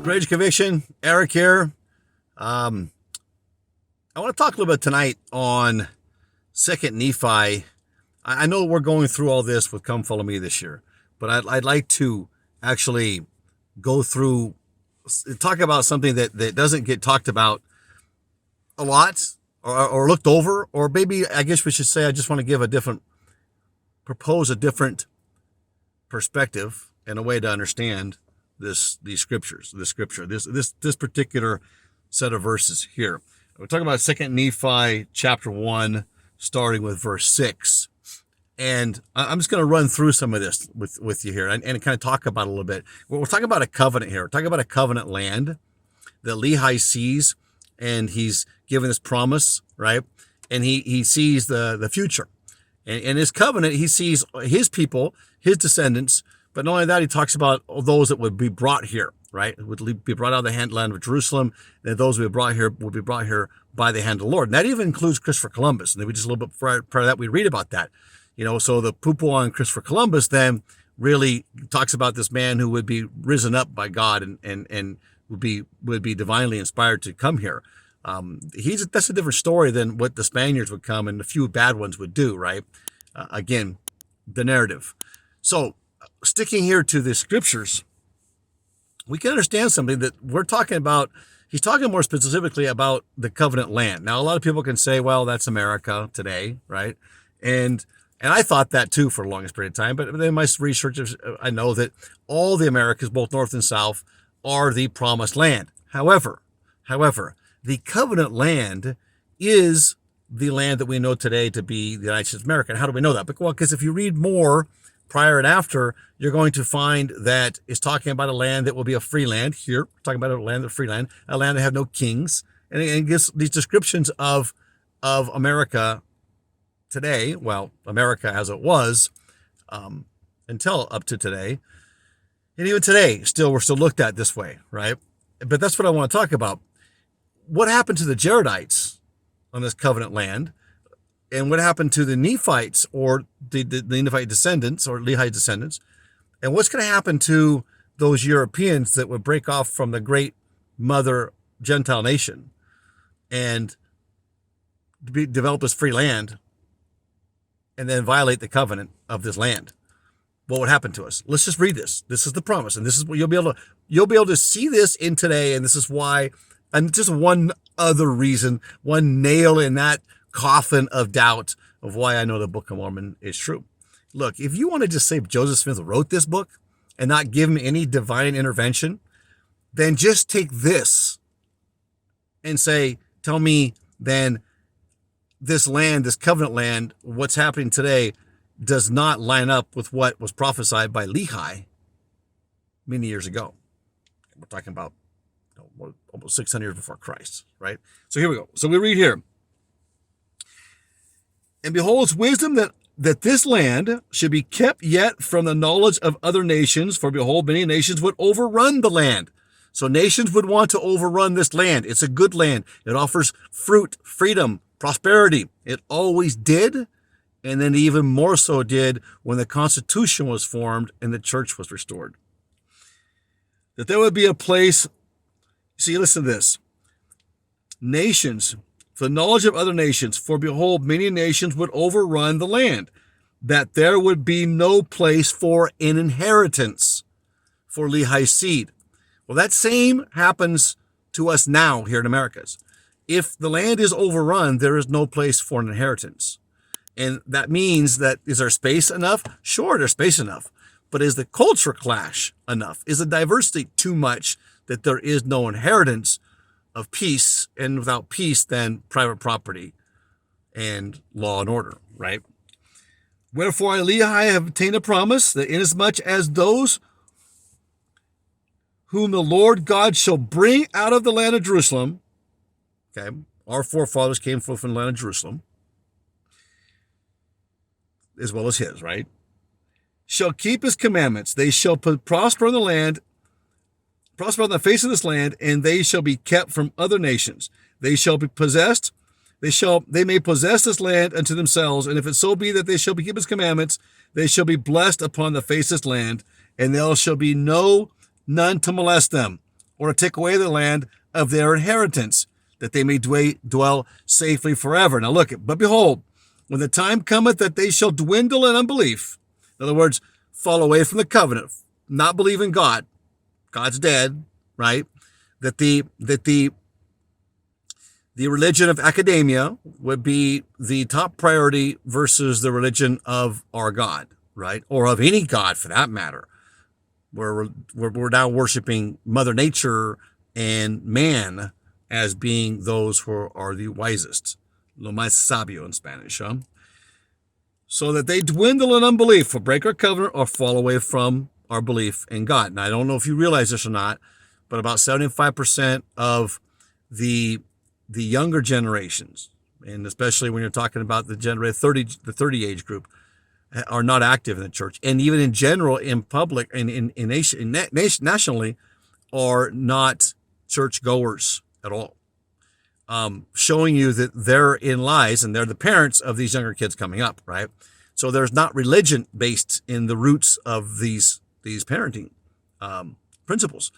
Courageous Conviction, Eric here. I want to talk a little bit tonight on Second Nephi. I know we're going through all this with Come Follow Me this year, but I'd like to actually go through, talk about something that doesn't get talked about a lot or looked over, or maybe I guess we should say I just want to propose a different perspective and a way to understand this particular set of verses here. We're talking about Second Nephi chapter 1, starting with verse 6. And I'm just going to run through some of this with you here and kind of talk about it a little bit. We're talking about a covenant here. We're talking about a covenant land that Lehi sees, and he's given this promise, right? And he sees the future. And in his covenant, he sees his people, his descendants. But not only that, he talks about those that would be brought here, right? Would be brought out of the land of Jerusalem, and those who would be brought here by the hand of the Lord. And that even includes Christopher Columbus. And then just a little bit prior to that, we read about that. So the poo-poo on Christopher Columbus then really talks about this man who would be risen up by God and would be divinely inspired to come here. That's a different story than what the Spaniards would come and a few bad ones would do, right? Again, the narrative. So sticking here to the scriptures, we can understand something that we're talking about. He's talking more specifically about the covenant land. Now, a lot of people can say, well, that's America today, right? And I thought that too for the longest period of time, but in my research, I know that all the Americas, both North and South, are the promised land. However, the covenant land is the land that we know today to be the United States of America. And how do we know that? Because if you read more prior and after, you're going to find that it's talking about a land that will be a free land. Here, we're talking about a land of free land, a land that have no kings. And it gives these descriptions of America today, well, America as it was until up to today, and even today, we're still looked at this way, right? But that's what I want to talk about. What happened to the Jaredites on this covenant land, and what happened to the Nephites or the Nephite descendants or Lehi descendants, and what's going to happen to those Europeans that would break off from the great mother Gentile nation and develop this free land and then violate the covenant of this land? What would happen to us? Let's just read this. This is the promise, and this is what you'll be able to see this in today. And this is why, and just one other reason, one nail in that coffin of doubt of why I know the Book of Mormon is true. Look, if you want to just say Joseph Smith wrote this book and not give him any divine intervention, then just take this and tell me then this land, this covenant land, what's happening today does not line up with what was prophesied by Lehi many years ago. We're talking about almost 600 years before Christ, right? So here we go. So we read here. And behold, it's wisdom that this land should be kept yet from the knowledge of other nations, for behold, many nations would overrun the land. So nations would want to overrun this land. It's a good land. It offers fruit, freedom, prosperity. It always did, and then even more so did when the Constitution was formed and the church was restored. That there would be a place, see, listen to this. Nations, for the knowledge of other nations, for behold, many nations would overrun the land, that there would be no place for an inheritance for Lehi's seed. Well, that same happens to us now here in Americas. If the land is overrun, there is no place for an inheritance. And that means that, is there space enough? Sure, there's space enough. But is the culture clash enough? Is the diversity too much that there is no inheritance of peace? And without peace, then private property and law and order, right? Wherefore I, Lehi, have obtained a promise that inasmuch as those whom the Lord God shall bring out of the land of Jerusalem, okay, our forefathers came forth from the land of Jerusalem, as well as his, right? Shall keep his commandments. They shall prosper in the land, prosper on the face of this land, and they shall be kept from other nations. They shall be possessed. They may possess this land unto themselves. And if it so be that they shall keep his commandments, they shall be blessed upon the face of this land, and there shall be none to molest them. or to take away the land of their inheritance, that they may dwell safely forever. Now look, but behold, when the time cometh that they shall dwindle in unbelief, in other words, fall away from the covenant, not believe in God, God's dead, right? That the religion of academia would be the top priority versus the religion of our God, right? Or of any God for that matter. Where we're now worshiping Mother Nature and man as being those who are the wisest. Lo más sabio in Spanish, huh? So that they dwindle in unbelief, or break our covenant, or fall away from our belief in God. Now, I don't know if you realize this or not, but about 75% of the younger generations, and especially when you're talking about the 30 age group, are not active in the church, and even in general, in public, and nationally, are not church goers at all. Showing you that therein lies, and they're the parents of these younger kids coming up, right? So there's not religion based in the roots of these parenting principles,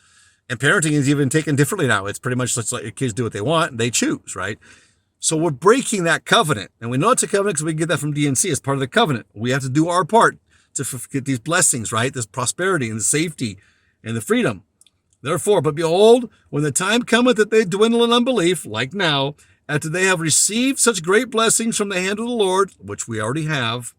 and parenting is even taken differently now. It's pretty much let's let your kids do what they want, and they choose, right? So we're breaking that covenant. And we know it's a covenant because we get that from DNC as part of the covenant. We have to do our part to get these blessings, right? This prosperity and the safety and the freedom. Therefore, but behold, when the time cometh that they dwindle in unbelief, like now, after they have received such great blessings from the hand of the Lord, which we already have,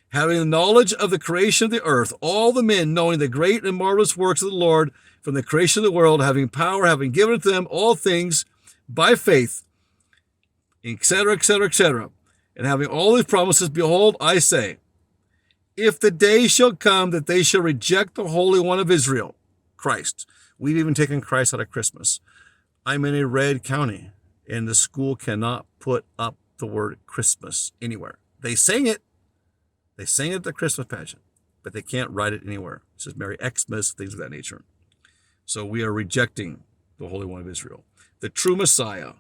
having the knowledge of the creation of the earth, all the men knowing the great and marvelous works of the Lord from the creation of the world, having power, having given to them all things by faith, etc., etc., etc. And having all these promises, behold, I say, if the day shall come that they shall reject the Holy One of Israel, Christ. We've even taken Christ out of Christmas. I'm in a red county, and the school cannot put up the word Christmas anywhere. They sang it. They sang it at the Christmas pageant, but they can't write it anywhere. It says Merry Xmas, things of that nature. So we are rejecting the Holy One of Israel, the true Messiah,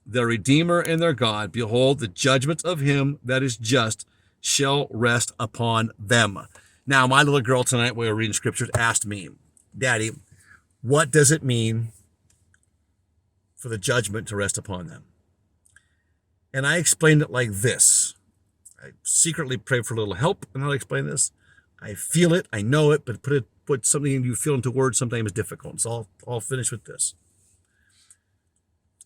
their Redeemer and their God. Behold, the judgment of him that is just shall rest upon them. Now, my little girl tonight, while we were reading scriptures, asked me, Daddy, what does it mean for the judgment to rest upon them? And I explained it like this. I secretly pray for a little help in how to explain this. I feel it, I know it, but put something you feel into words sometimes is difficult. So I'll finish with this.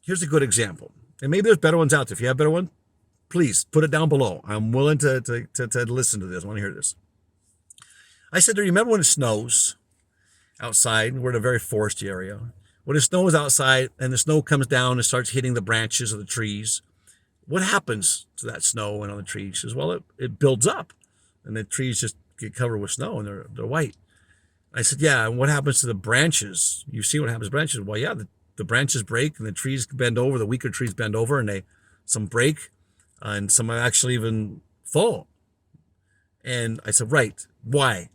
Here's a good example. And maybe there's better ones out there. If you have a better one, please put it down below. I'm willing to listen to this. I want to hear this. I said, do you remember when it snows outside? We're in a very foresty area. When it snows outside and the snow comes down and starts hitting the branches of the trees, what happens to that snow and on the trees? She says, well, it builds up and the trees just get covered with snow and they're white. I said, yeah, and what happens to the branches? You see what happens to branches? Well, yeah, the branches break and the trees bend over, the weaker trees bend over, and some break, and some actually even fall. And I said, right, why?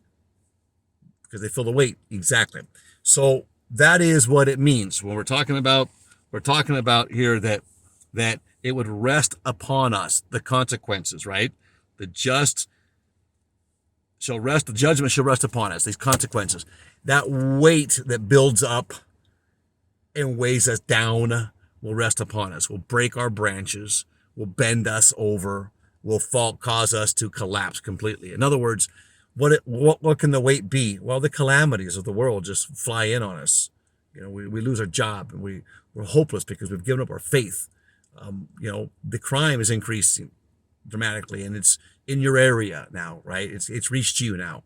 Because they feel the weight. Exactly. So that is what it means when we're talking about here that it would rest upon us, the consequences, right? The just shall rest, the judgment shall rest upon us, these consequences. That weight that builds up and weighs us down will rest upon us, will break our branches, will bend us over, will cause us to collapse completely. In other words, what can the weight be? Well, the calamities of the world just fly in on us. You know, we lose our job and we're hopeless because we've given up our faith. The crime is increasing dramatically, and it's in your area now, right? It's reached you now.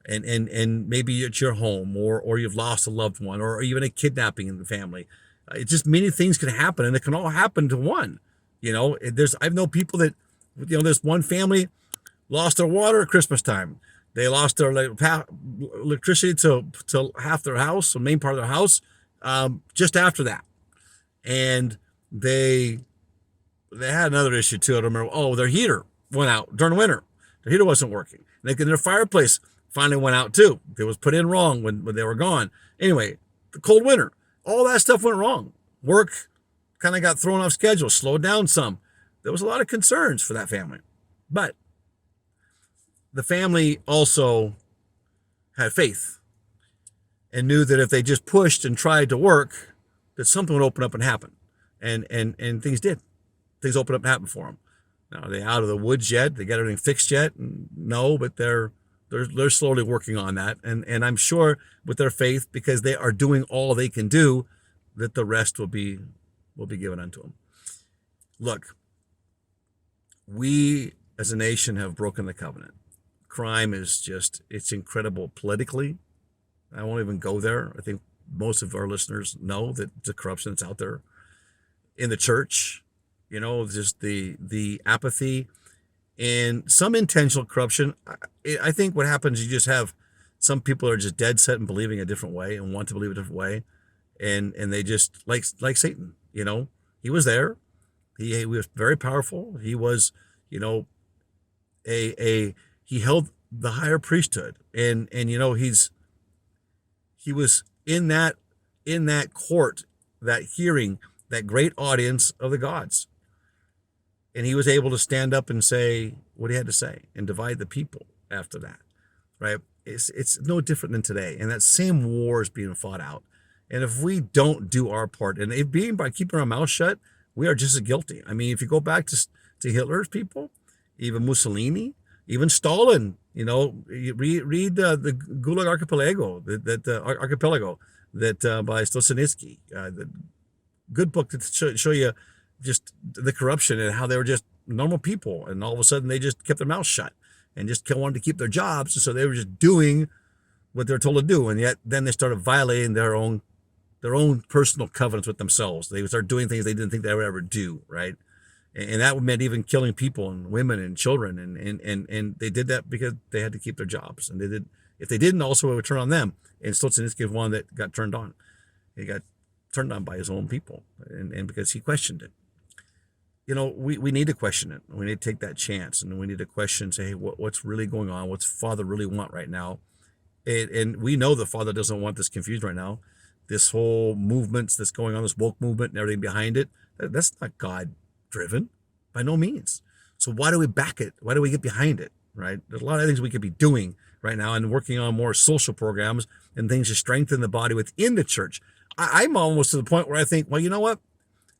And maybe it's your home, or you've lost a loved one, or even a kidnapping in the family. It's just many things can happen, and it can all happen to one. I've known people that, there's one family lost their water at Christmas time. They lost their electricity to half their house, the main part of their house, just after that. And they had another issue too. I don't remember. Oh, their heater went out during winter. Their heater wasn't working. Their fireplace finally went out too. It was put in wrong when they were gone. Anyway, the cold winter, all that stuff went wrong. Work kind of got thrown off schedule, slowed down some. There was a lot of concerns for that family. But the family also had faith. and knew that if they just pushed and tried to work, that something would open up and happen. And things did. Things opened up and happened for them. Now, are they out of the woods yet? They got everything fixed yet? No, but they're slowly working on that. And I'm sure with their faith, because they are doing all they can do, that the rest will be given unto them. Look, we as a nation have broken the covenant. Crime is just, it's incredible politically. I won't even go there. I think most of our listeners know that the corruption that's out there in the church, just the apathy and some intentional corruption. I think what happens, you just have some people are just dead set in believing a different way and want to believe a different way. And they just like Satan, he was there. He was very powerful. He was, he held the higher priesthood and he was in that court, that hearing, that great audience of the gods. And he was able to stand up and say what he had to say and divide the people after that, right? It's no different than today. And that same war is being fought out. And if we don't do our part, and it being by keeping our mouth shut, we are just as guilty. I mean, if you go back to Hitler's people, even Mussolini, even Stalin, you read the Gulag Archipelago, Archipelago by Stosinitsky, the good book to show you just the corruption and how they were just normal people, and all of a sudden they just kept their mouths shut and just wanted to keep their jobs, and so they were just doing what they're told to do, and yet then they started violating their own personal covenants with themselves. They started doing things they didn't think they would ever do, right? And that meant even killing people and women and children, and they did that because they had to keep their jobs. And they did. If they didn't, also it would turn on them. And Stosinitsky was one that got turned on. He got turned on by his own people, and because he questioned it. We need to question it. We need to take that chance, and we need to question, say, hey, what's really going on? What's Father really want right now? And we know the Father doesn't want this confused right now. This whole movement that's going on, this woke movement and everything behind it, that's not God driven by no means. So why do we back it? Why do we get behind it, right? There's a lot of things we could be doing right now and working on more social programs and things to strengthen the body within the church. I'm almost to the point where I think, well, you know what?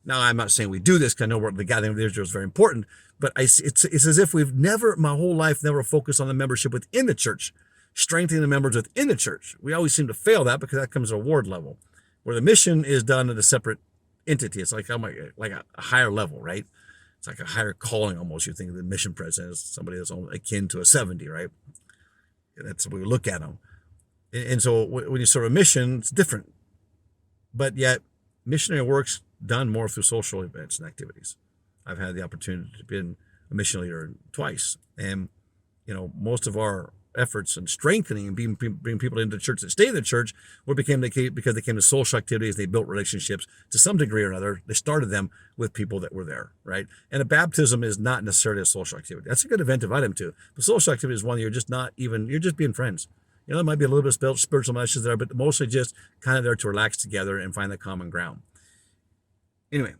Now, I'm not saying we do this because I know the gathering of Israel is very important, but it's as if we've my whole life, never focused on the membership within the church, strengthening the members within the church. We always seem to fail that because that comes at a ward level, where the mission is done at a separate entity. It's like a higher level, right? It's like a higher calling almost. You think of the mission president as somebody that's akin to a 70, right? That's the way we look at them. And so when you serve a mission, it's different. But yet, missionary work's done more through social events and activities. I've had the opportunity to be a mission leader twice. And, most of our efforts in strengthening and bringing people into the church that stay in the church because they came to social activities. They built relationships to some degree or another. They started them with people that were there, right? And a baptism is not necessarily a social activity. That's a good event item too. But social activity is one you're just being friends. There might be a little bit of spiritual messages there, but mostly just kind of there to relax together and find the common ground. Anyway,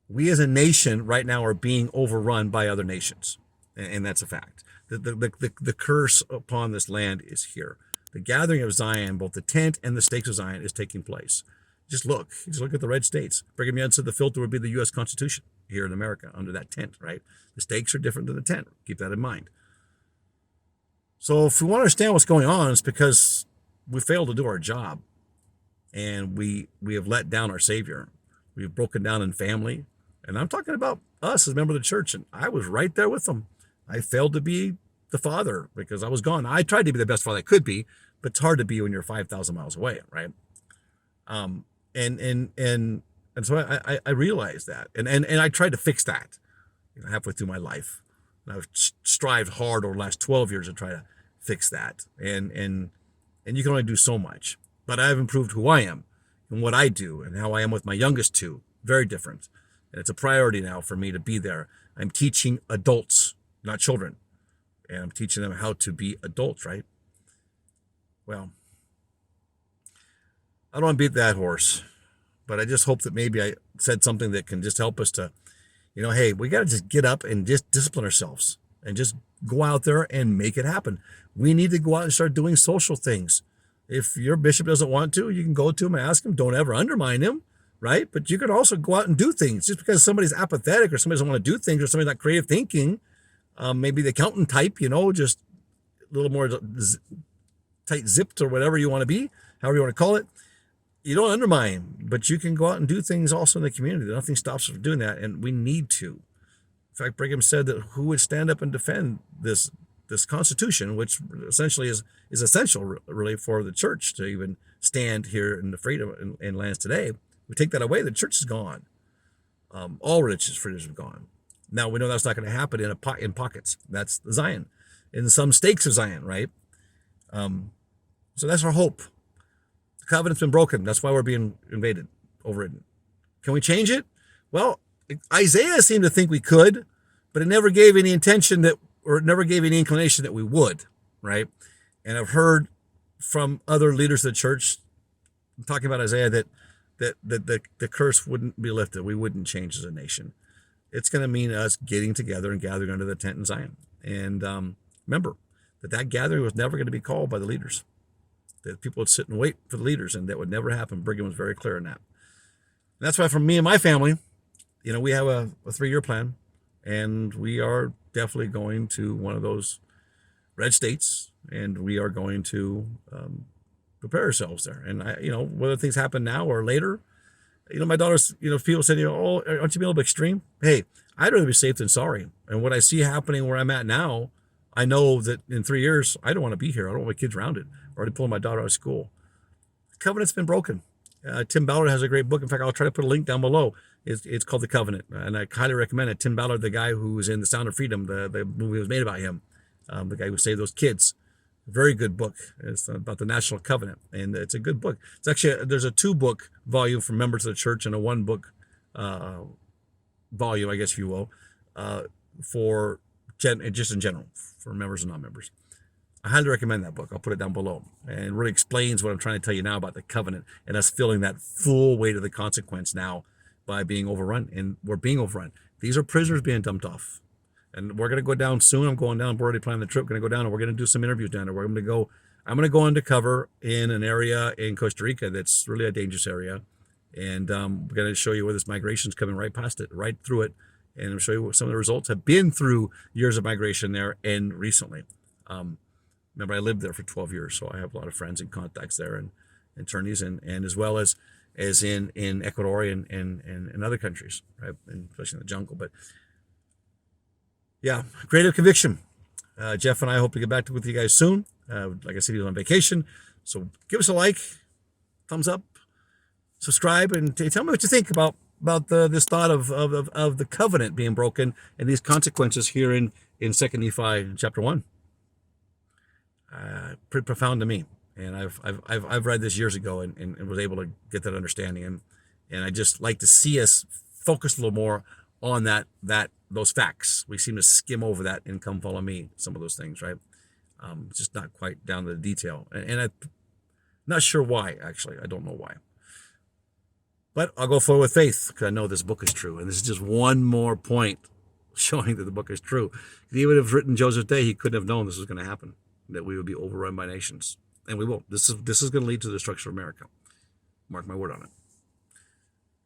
we as a nation right now are being overrun by other nations, and that's a fact. The curse upon this land is here. The gathering of Zion, both the tent and the stakes of Zion, is taking place. Just look at the red states. Brigham Young said the filter would be the U.S. Constitution here in America under that tent, right? The stakes are different than the tent. Keep that in mind. So if we want to understand what's going on, it's because we failed to do our job, and we have let down our Savior. We've broken down in family, and I'm talking about us as a member of the church, and I was right there with them. I failed to be the father because I was gone. I tried to be the best father I could be, but it's hard to be when you're 5,000 miles away, right? And so I realized that, and I tried to fix that, halfway through my life. And I've strived hard over the last 12 years to try to fix that, and you can only do so much. But I've improved who I am and what I do and how I am with my youngest two. Very different, and it's a priority now for me to be there. I'm teaching adults, not children. And I'm teaching them how to be adults, right? Well, I don't want to beat that horse, but I just hope that maybe I said something that can just help us to, hey, we got to just get up and just discipline ourselves and just go out there and make it happen. We need to go out and start doing social things. If your bishop doesn't want to, you can go to him and ask him. Don't ever undermine him, right? But you can also go out and do things. Just because somebody's apathetic or somebody doesn't want to do things or somebody's not creative thinking, maybe the accountant type, just a little more tight zipped or whatever you want to be, however you want to call it. You don't undermine, but you can go out and do things also in the community. Nothing stops us from doing that, and we need to. In fact, Brigham said that who would stand up and defend this Constitution, which essentially is essential really for the church to even stand here in the freedom in lands today. We take that away, the church is gone. All religious freedoms are gone. Now we know that's not going to happen in pockets. That's Zion, in some stakes of Zion, right? So that's our hope. The covenant's been broken. That's why we're being invaded, overridden. Can we change it? Well, Isaiah seemed to think we could, but it never gave any intention or it never gave any inclination that we would, right? And I've heard from other leaders of the church talking about Isaiah that the curse wouldn't be lifted. We wouldn't change as a nation. It's going to mean us getting together and gathering under the tent in Zion. And remember that gathering was never going to be called by the leaders. That people would sit and wait for the leaders, and that would never happen. Brigham was very clear on that. And that's why for me and my family, we have a 3-year plan, and we are definitely going to one of those red states, and we are going to prepare ourselves there. And whether things happen now or later, my daughter's, people said, oh, aren't you being a little bit extreme? Hey, I'd rather be safe than sorry. And what I see happening where I'm at now, I know that in 3 years, I don't want to be here. I don't want my kids around it. I'm already pulling my daughter out of school. The covenant's been broken. Tim Ballard has a great book. In fact, I'll try to put a link down below. It's called The Covenant, and I highly recommend it. Tim Ballard, the guy who was in The Sound of Freedom, the movie was made about him, the guy who saved those kids. Very good book. It's about the National Covenant, and it's a good book. It's actually, there's a 2-book volume for members of the church and a 1-book volume, I guess if you will, for just in general, for members and non-members. I highly recommend that book. I'll put it down below. And it really explains what I'm trying to tell you now about the covenant and us feeling that full weight of the consequence now by being overrun. And we're being overrun. These are prisoners being dumped off. And we're going to go down soon. I'm going down. We're already planning the trip. We're going to go down and we're going to do some interviews down there. I'm going to go undercover in an area in Costa Rica that's really a dangerous area. And we're going to show you where this migration is coming right past it, right through it. And I'll show you what some of the results have been through years of migration there and recently. Remember, I lived there for 12 years, so I have a lot of friends and contacts there and attorneys, and as well as in Ecuador and other countries, right? And especially in the jungle. But yeah, creative conviction. Jeff and I hope to get back with you guys soon. Like I said, he was on vacation, so give us a like, thumbs up, subscribe, and tell me what you think about this thought of the covenant being broken and these consequences here in 2 Nephi chapter 1. Pretty profound to me, and I've read this years ago and was able to get that understanding, and I just like to see us focus a little more on those facts. We seem to skim over that and come follow me, some of those things, right? Just not quite down to the detail, and I'm not sure why. Actually, I don't know why, but I'll go forward with faith because I know this book is true, and this is just one more point showing that the book is true. Even if written Joseph's day, he couldn't have known this was going to happen, that we would be overrun by nations. And we will. This is going to lead to the destruction of America. Mark my word on it.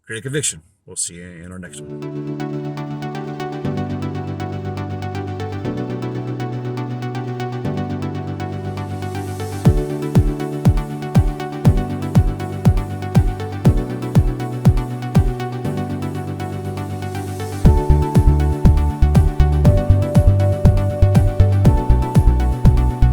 Create a conviction. We'll see you in our next one.